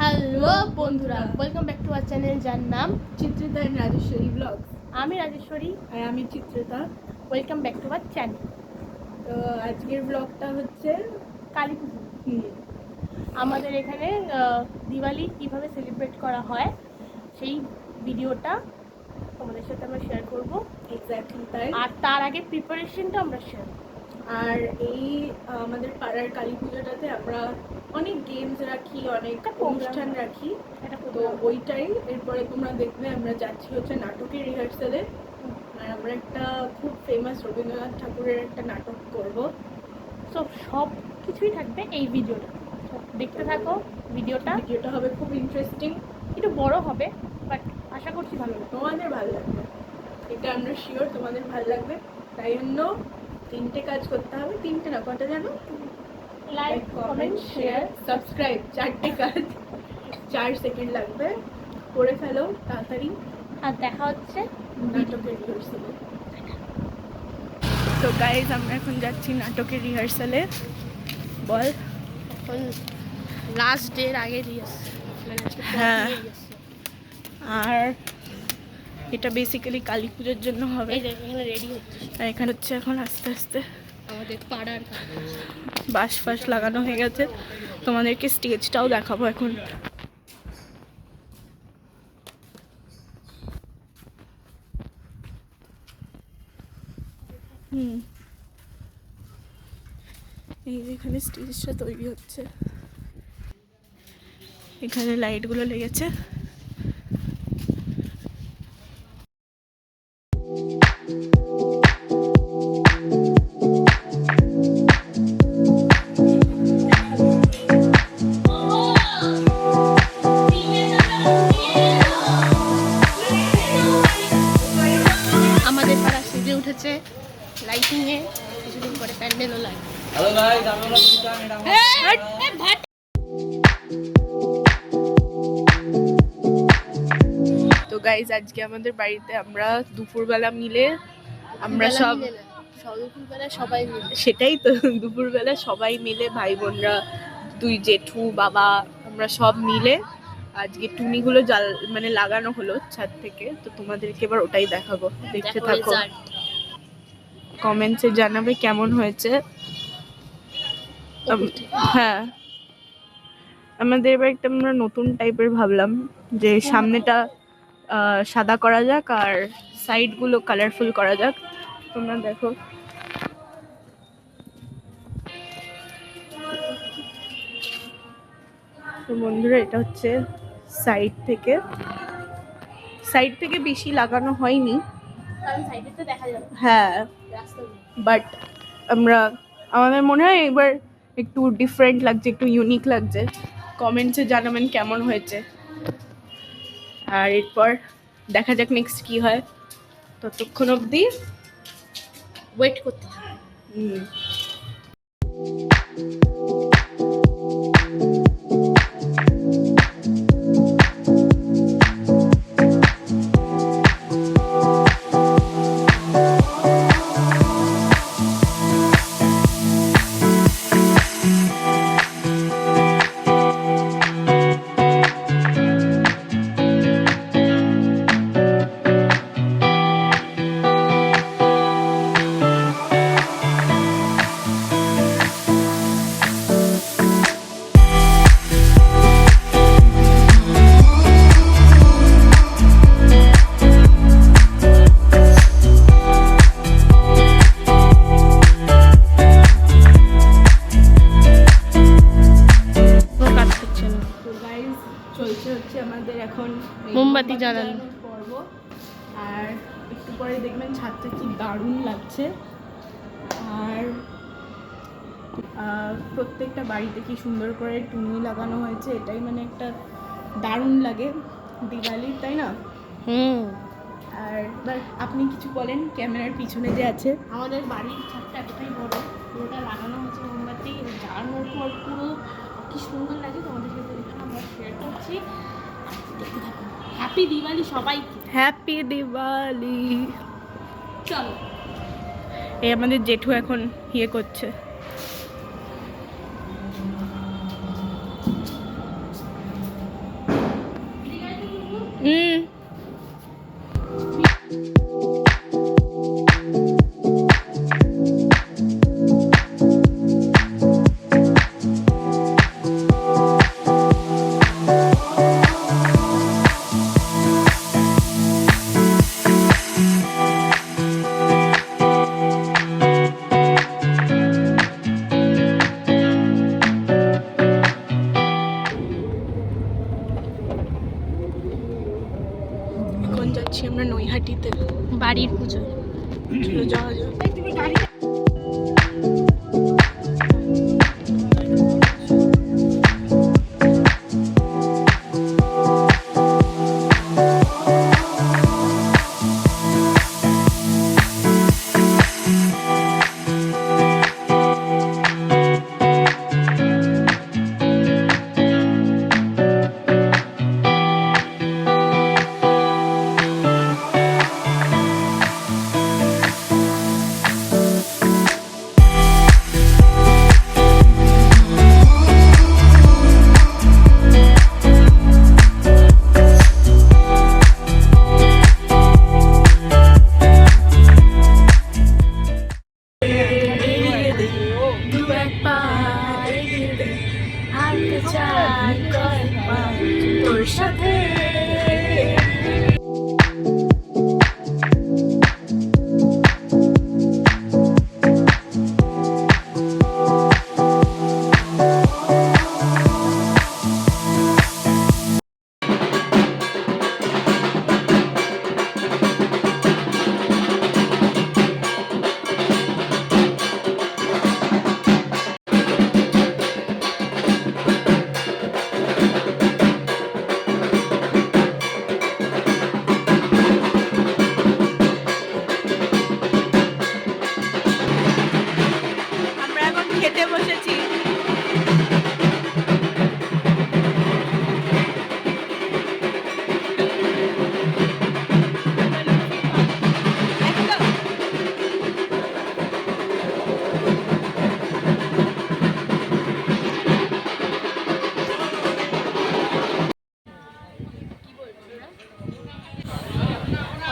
Hello বন্ধুরা, welcome back to our channel, যার নাম চিত্রিতা এন্ড রাজেশ্বরী ব্লগস। আমি রাজেশ্বরী আর আমি Chitrita. Welcome back to our channel. তো আজকের ব্লগটা হচ্ছে কালী পুজো। আমাদের এখানে দিওয়ালি কীভাবে সেলিব্রেট করা হয় সেই ভিডিওটা তোমাদের সাথে আমরা শেয়ার করব। এক্স্যাক্টলি তাই। আর তার আগে প্রিপারেশনটা আমরা শেয়ার করব। আর এই আমাদের পাড়ার কালী পুজোটাতে আমরা অনেক গেমস রাখি, অনেক অনুষ্ঠান রাখি। তো ওইটাই এরপরে তোমরা দেখবে আমরা যাচ্ছি হচ্ছে নাটকের রিহার্সালে। আর আমরা একটা খুব ফেমাস রবীন্দ্রনাথ ঠাকুরের একটা নাটক করব। সো সব কিছুই থাকবে এই ভিডিওটা, দেখতে থাকো। ভিডিওটা হবে খুব ইন্টারেস্টিং, একটু বড় হবে, বাট আশা করছি ভালো লাগবে, তোমাদের ভালো লাগবে। এটা আমরা শিওর তোমাদের ভালো লাগবে। তাই জন্য 3টে কাজ করতে হবে। 3টে না, কটা জানো? Like, comment, share, subscribe. 4টে কাজ, 4 সেকেন্ড লাগবে, করে ফেলো তাড়াতাড়ি। আর দেখা হচ্ছে নাটকের রিহার্সালে। তো গাইজ আমরা এখন যাচ্ছি নাটকের রিহার্সালে। বল। এখন লাস্ট ডের আগে হ্যাঁ, আর এটা বেসিক্যালি কালী পুজোর জন্য হবে। এখানে রেডি হচ্ছে, আর এখানে হচ্ছে এখন আস্তে আস্তে আমাদের পাড়ার বাঁশ ফাঁস লাগানো হয়ে গেছে। তোমাদেরকে স্টেজটাও দেখাবো এখন। এই এখানে স্টেজটা তৈরি হচ্ছে, এখানে লাইটগুলো লেগেছে। আমাদের পাড়া সেজে উঠেছে লাইটিংয়ে, কিছুদিন পরে প্যান্ডেলও লাগবে। তো গাইজ আজকে আমাদের বাড়িতে আমরা দুপুরবেলা মিলে আমরা দুপুরবেলা সবাই মিলে, সেটাই তো, দুপুরবেলা সবাই মিলে ভাই বোনরা, 2 জেঠু, বাবা, আমরা সব মিলে আজকে টুনিগুলো মানে লাগানো হলো ছাদ থেকে। তো তোমাদেরকে এবার ওটাই দেখাবো, দেখতে থাকো। কমেন্টসে জানাবে কেমন হয়েছে। হ্যাঁ, আমাদের এবার একটা আমরা নতুন টাইপের ভাবলাম যে সামনেটা সাদা করা যাক আর সাইডগুলো কালারফুল করা যাক। তোমরা দেখো, তো বন্ধুরা এটা হচ্ছে সাইড থেকে বেশি লাগানো হয়নি, হ্যাঁ, বাট আমাদের মনে হয় এবার একটু ডিফারেন্ট লাগছে, একটু ইউনিক লাগছে। কমেন্টসে জানাবেন কেমন হয়েছে। আর এরপর দেখা যাক নেক্সট কি হয়, ততক্ষণ অবধি ওয়েট করতে থাকো। চলছে হচ্ছে আমাদের এখন মোমবাতি জ্বালানো পর্ব। আর একটু পরে দেখবেন ছাদটা কি দারুণ লাগছে। আর প্রত্যেকটা বাড়িতে কি সুন্দর করে টুনি লাগানো হয়েছে, এটাই মানে একটা দারুণ লাগে দিওয়ালির, তাই না? আর এবার আপনি কিছু বলেন, ক্যামেরার পিছনে যে আছে। আমাদের বাড়ির ছাদটা এতটাই বড়, পুরোটা লাগানো হয়েছে মোমবাতি। জ্বালানোর পর পুরো কি সুন্দর লাগে, তোমাদের সাথে এখানে আমরা শেয়ার করছি। দেখতে থাকুন। হ্যাপি দিওয়ালি সবাইকে। হ্যাপি দিওয়ালি। চলো, এই আমাদের জেঠু এখন ইয়ে করছে, যাচ্ছি আমরা নৈহাটিতে বাড়ির পুজো। চলো যাওয়া যাক। তোর সাথে আমরা এখন খেতে বসেছি।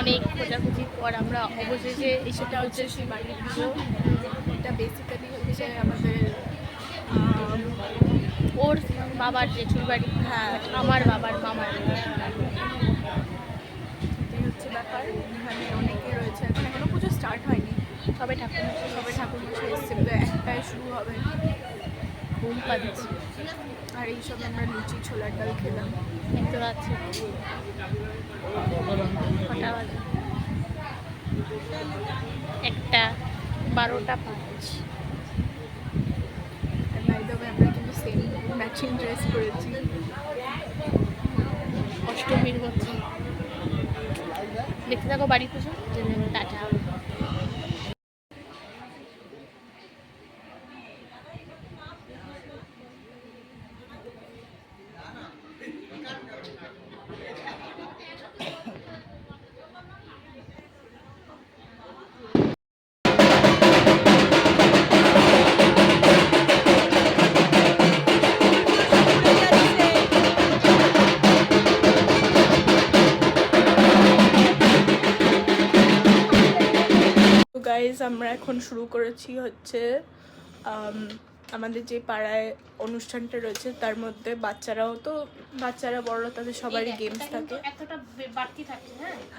অনেক খোঁজাখুঁজির পর আমরা অবশেষে সেটা হচ্ছে সেই বাড়ির পুজো। এটা বেসিক্যালি হচ্ছে আমাদের ওর বাবার জেঠুর বাড়ি, হ্যাঁ আমার বাবার মামার বাড়ি। এটাই হচ্ছে ব্যাপার। এখানে অনেকে রয়েছে, এখন এখনো পুজো স্টার্ট হয়নি, সবাই ঠাকুর সবাই ঠাকুর বসে এসছে, তো একটাই শুরু হবে। ঘুম পাচ্ছে। আর এইসব আমরা লুচি ছোলার ডাল খেলাম। একটু আছে কটা বাজে? 1:12:05। আর বাই দ্য ওয়ে আমরা কিন্তু সেম ম্যাচিং ড্রেস পরেছি। অষ্টমীর মতো দেখতে থাকো বাড়ি পুজো। টাটা। গাইজ আমরা এখন শুরু করেছি হচ্ছে আমাদের যে পাড়ায় অনুষ্ঠানটা রয়েছে তার মধ্যে বাচ্চারা বড়রা তাদের সবারই গেমস থাকে। এতটা বাড়তি থাকে।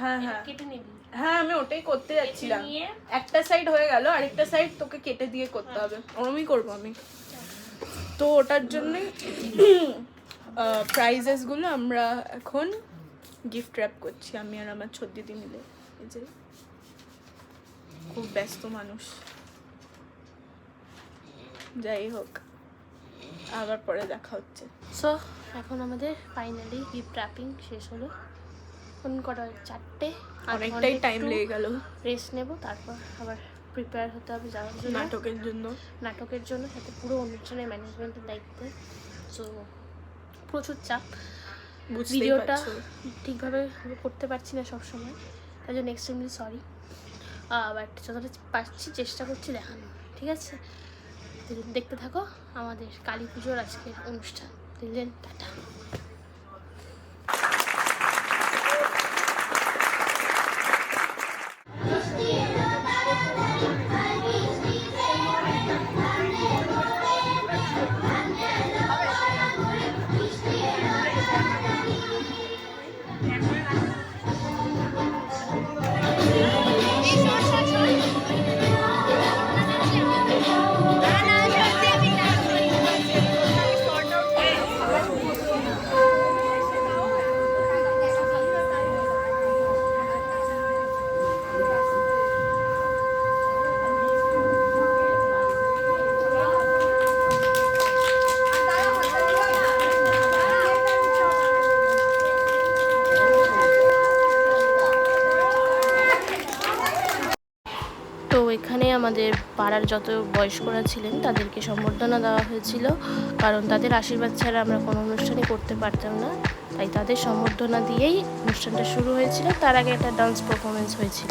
হ্যাঁ হ্যাঁ কেটে নিবি। হ্যাঁ আমি ওটাই করতে যাচ্ছিলাম। একটা সাইড হয়ে গেল, আরেকটা সাইড তোকে কেটে দিয়ে করতে হবে, ওরমই করবো আমি। তো ওটার জন্যই প্রাইজেসগুলো আমরা এখন গিফট র্যাপ করছি, আমি আর আমার ছোট দিদি মিলে। এই যে খুব ব্যস্ত মানুষ, যাই হোক আবার পরে দেখা হচ্ছে। সো এখন আমাদের ফাইনালি গিফট র্যাপিং শেষ হলো। ফোন করা 4টে, অনেকটাই টাইম লেগে গেল। রেস্ট নেব, তারপর আবার প্রিপেয়ার হতে হবে যাওয়ার জন্য নাটকের জন্য, সাথে পুরো অনুষ্ঠানের ম্যানেজমেন্টের দায়িত্বে। সো প্রচুর চাপ, ভিডিওটা ঠিকভাবে করতে পারছি না সবসময়, তার জন্য এক্সট্রিমলি সরি। বাট যতটা পারছি চেষ্টা করছি দেখানো, ঠিক আছে? দেখতে থাকো আমাদের কালী পুজোর আজকের অনুষ্ঠান। দিলেন টাটা। আমাদের পাড়ার যত বয়স্করা ছিলেন তাদেরকে সম্বর্ধনা দেওয়া হয়েছিল, কারণ তাদের আশীর্বাদ ছাড়া আমরা কোনো অনুষ্ঠানই করতে পারতাম না। তাই তাদের সম্বর্ধনা দিয়েই অনুষ্ঠানটা শুরু হয়েছিল। তার আগে একটা ডান্স পারফরমেন্স হয়েছিল।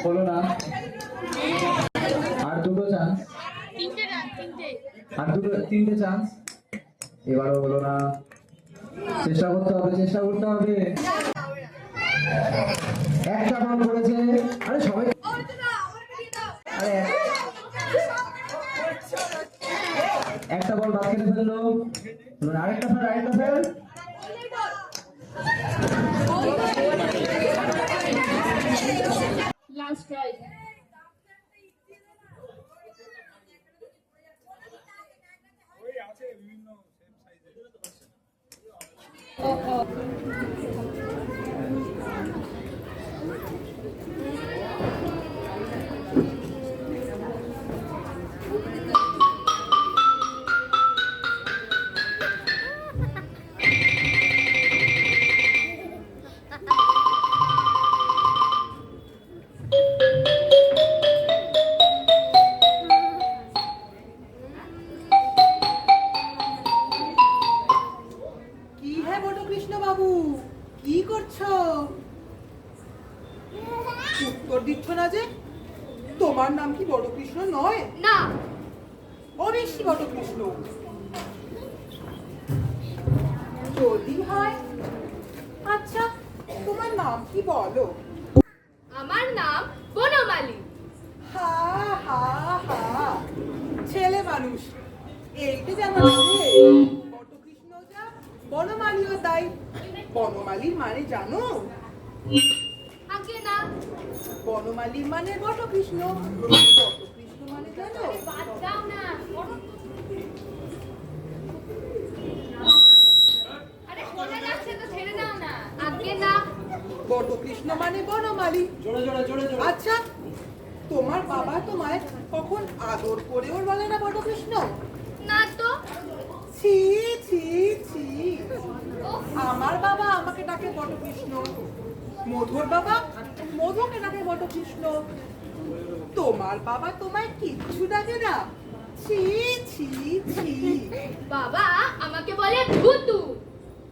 হলো না, আর দুটো চান্স, আর তিনটে চান্স, এবারও হলো না। চেষ্টা করতে হবে, চেষ্টা করতে হবে। একটা বল করেছে, আরে সবাই, আরে একটা বল বাদ কেটে ফেললো, আরেকটা ফেল, আরেকটা ফেল। Last try. উত্তর দিচ্ছ না যে? তোমার নাম কি বটকৃষ্ণ নয়? না। অবশ্যই বটকৃষ্ণ। যদি হয়, আচ্ছা তোমার নাম কি বলো? আমার নাম বনমালী। হা হা হা, ছেলে মানুষ এইটা যেমন আছে, বটকৃষ্ণ যা বনমালীও তাই। বনমালীর মানে জানো? আগে না। বনমালীর মানে বটকৃষ্ণ, বটকৃষ্ণ মানে জানো? বাদ দাও না। আরে শোনা যাচ্ছে তো, ছেড়ে দাও না। আগে না। বটকৃষ্ণ মানে বনমালী। আচ্ছা তোমার বাবা তোমায় কখন আদর করে ওর বলে না বটকৃষ্ণ? না তো। ছি ছি ছি, ওহ, আমার বাবা আমাকে ডাকে বটকৃষ্ণ, মধুর বাবা মধুকে ডাকে বটকৃষ্ণ, তোমার বাবা তোমায় কিচ্ছু ডাকে না? ছি ছি ছি। বাবা আমাকে বলে ভুতু।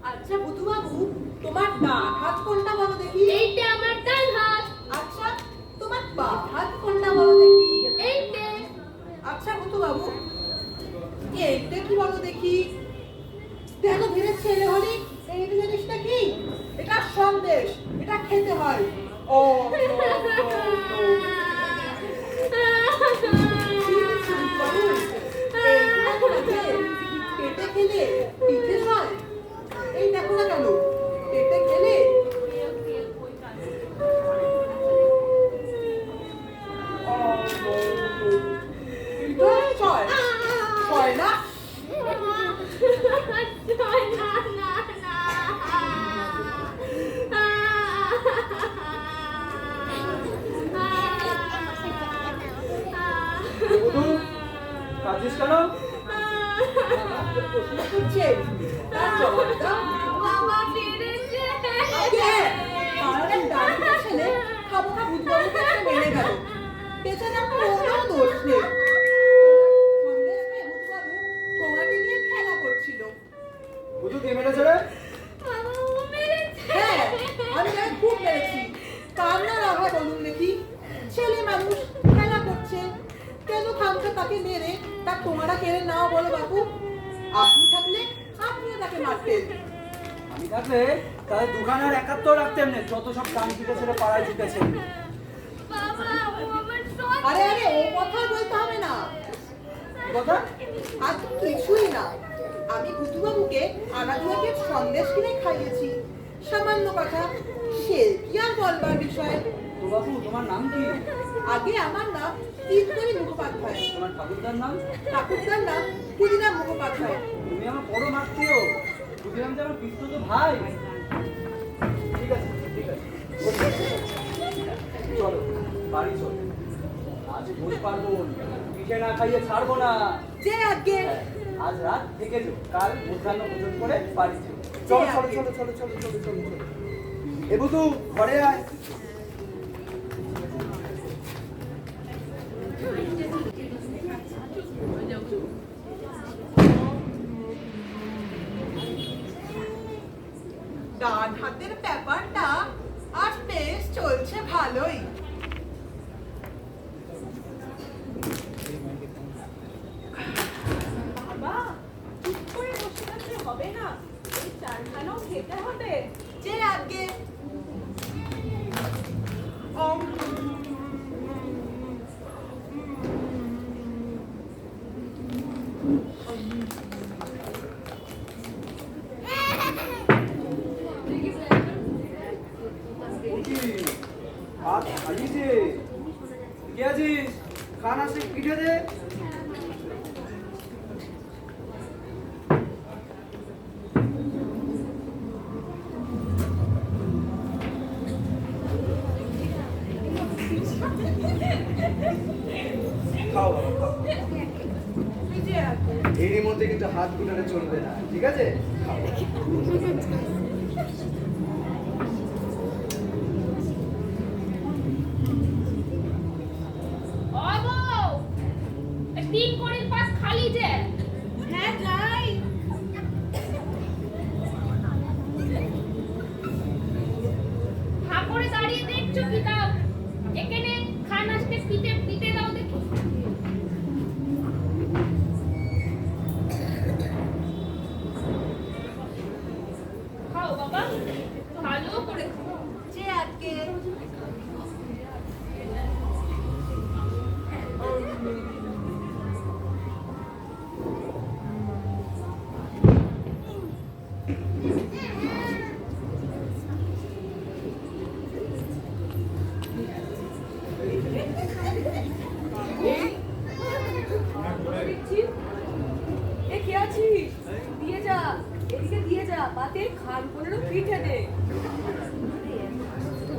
আচ্ছা বুধু বাবু, তোমার ডান হাত কোনটা বলো দেখি? এইটা আমার ডান হাত। আচ্ছা তোমার বাম হাত কোনটা বলো দেখি? এইটা। আচ্ছা বুধু বাবু, এইটা কি বলো দেখি? দেখো ধীরে ছেলে হলি, এইটা জিনিসটা কি? এটা সন্দেশ, এটা খেতে হয়। ও পেটে খেলে পিঠে হয়, এই দেখো না কেন পেটে খেলে ছয় ছয় না? কাঁদছিস কেন? প্রশ্ন করছে, তার জবাব দাও। বাবা মেরেছে। আগে কারণ ডাক্তার ছেলে খাবো না বুধবাবুকে একটা মেরে গেল, বেচারা কোনো দোষ নেই। সঙ্গে রেখে বুধবাবু তোমাকে নিয়ে খেলা করছিল। বুঝু কে মেরেছে রে? বাবা ও মেরেছে। হ্যাঁ আমি তাকে খুব মেরেছি, কান্না রাখা বলুন দেখি। ছেলে মানুষ খেলা করছে, কেন খামখা তাকে মেরে তা তোমরা কেড়ে নাও বলো বাবু? আপনি থাকলে আপনিও তাকে মারতেন। আমি থাকলে তাদের দোকানের একাত্তর রাখতেন না, যত সব কাম ছুটে ছেড়ে পাড়ায় ছুটেছে। বাবা ও আমার সব। আরে আরে ও কথা বলতে হবে না। কি কথা? আর কিছুই না, আমি বুধুবাবুকে আনাদুয়াকে সন্দেশ কিনে খাইয়েছি, সামান্য কথা, সে কি আর বলবার বিষয়। তো বাবু তোমার নাম কি? আগে আমার নাম তিনকড়ি মুখোপাধ্যায়, তোমার ঠাকুরদার নাম? ঠাকুরদার নাম ক্ষুদিরাম মুখোপাধ্যায়। তুমি আমার বড় আত্মীয়, বুঝলাম যে আমার পিস্তত ভাই। ঠিক আছে ঠিক আছে, চলো বাড়ি চলো, আজ ভোজ পার্বণ, পিঠে না খাইয়ে ছাড়বো না। যে আগে আজ রাত থেকে যাও, কাল মধ্যাহ্ন ভোজন করে বাড়ি যাও। চলো চলো চলো চলো চলো চলো চলো চলো। এ বুধু ঘরে আয়। ডান হাতের ব্যাপারটা আর বেশ চলছে ভালোই। বাবা চুপ করে বসে থাকলে হবে না, এই চারখানাও খেতে হবে। যে আগে ভাত খাইয়েছে, কে আছিস? খান আসে পিঠে দে। খাও বাবা, খাও। যে আগে এরই মধ্যে কিন্তু হাত গুটালে চলবে না, ঠিক আছে? খাও। তিন কড়ির পাশ খালি যে। হ্যাঁ যাই। হা করে দাঁড়িয়ে দেখছো কি দাও?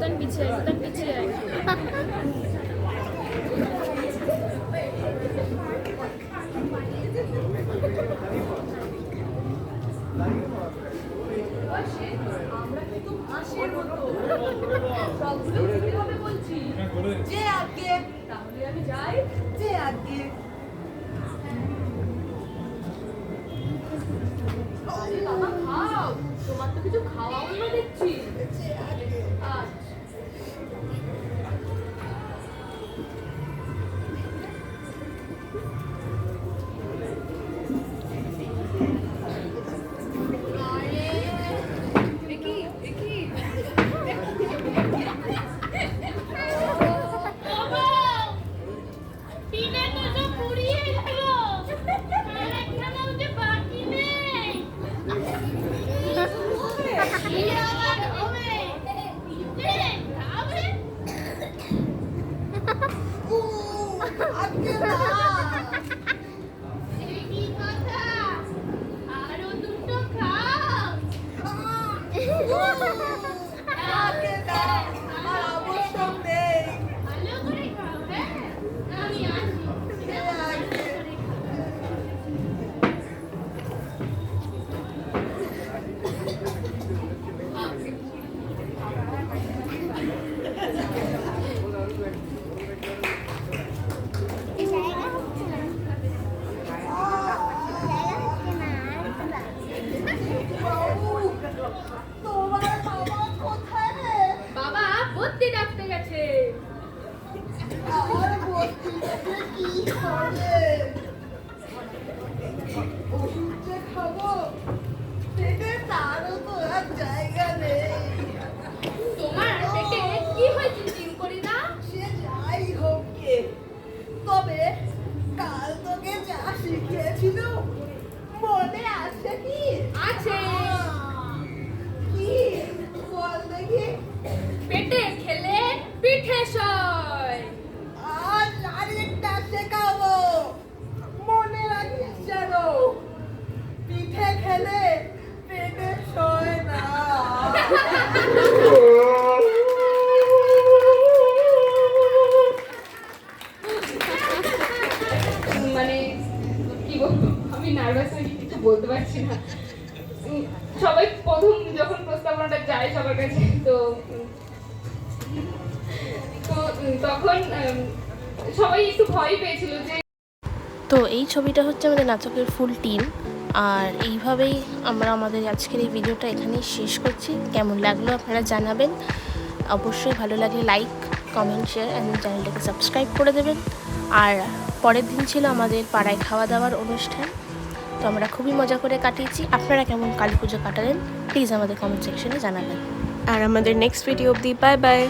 ভুতান পিছিয়ে আয়, ভুতান পিছিয়ে আয়। যে আগে তাহলে আমি যাই, যে আগে বাবা খাও, তোমার তো কিছু খাওয়াও না দেখছি। যে আগে আচ্ছা। পিঠে তো সব পুড়িয়ে গেল, আর একখানাও যে বাকি নেই। কি আবার হবে? পিঠে খাবে? আগে না এ কি কথা? আরো দুটো খাও। আগে না আমার অবসর নেই, ভালো করে খাও, হ্যাঁ? আমি আসি। যে আগে তোমার বাবা কোথায় রে? বাবা ভর্তি ডাকতে গেছে। আর বসতে কি হবে? ওষুধ যে খাবো পেটে তারও তো আর জায়গা নেই। তোমার পেটে কি হয়েছে চিঙ্করি না? সে যাই হোক গে, তবে কাল তোকে যা শিখিয়েছিল মনে আছে কি? আছে। কি বল দেখি। পেটে খেলে পিঠে সয়। আজ আরেকটা শেখাবো, মনে রাখিস যেন পিঠে খেলে পেটে সয় না। মানে কি বলবো, আমি নার্ভাস হয়ে কিছু বলতে পারছি না। সবাই প্রথম যখন প্রস্তাবনাটা যায় সবার কাছে, তো তখন সবাই একটু ভয় পেয়েছিল যে তো এই ছবিটা হচ্ছে আমাদের নাটকের ফুল টিম। আর এইভাবেই আমরা আমাদের আজকের এই ভিডিওটা এখানেই শেষ করছি। কেমন লাগলো আপনারা জানাবেন। অবশ্যই ভালো লাগলে লাইক, কমেন্ট, শেয়ার অ্যান্ড চ্যানেলটাকে সাবস্ক্রাইব করে দেবেন। আর পরের দিন ছিল আমাদের পাড়ায় খাওয়া দাওয়ার অনুষ্ঠান। তো আমরা খুবই মজা করে কাটিয়েছি। আপনারা কেমন কালী পুজো কাটালেন প্লিজ আমাদের কমেন্ট সেকশনে জানাবেন। আর আমাদের নেক্সট ভিডিও অবধি বাই বাই।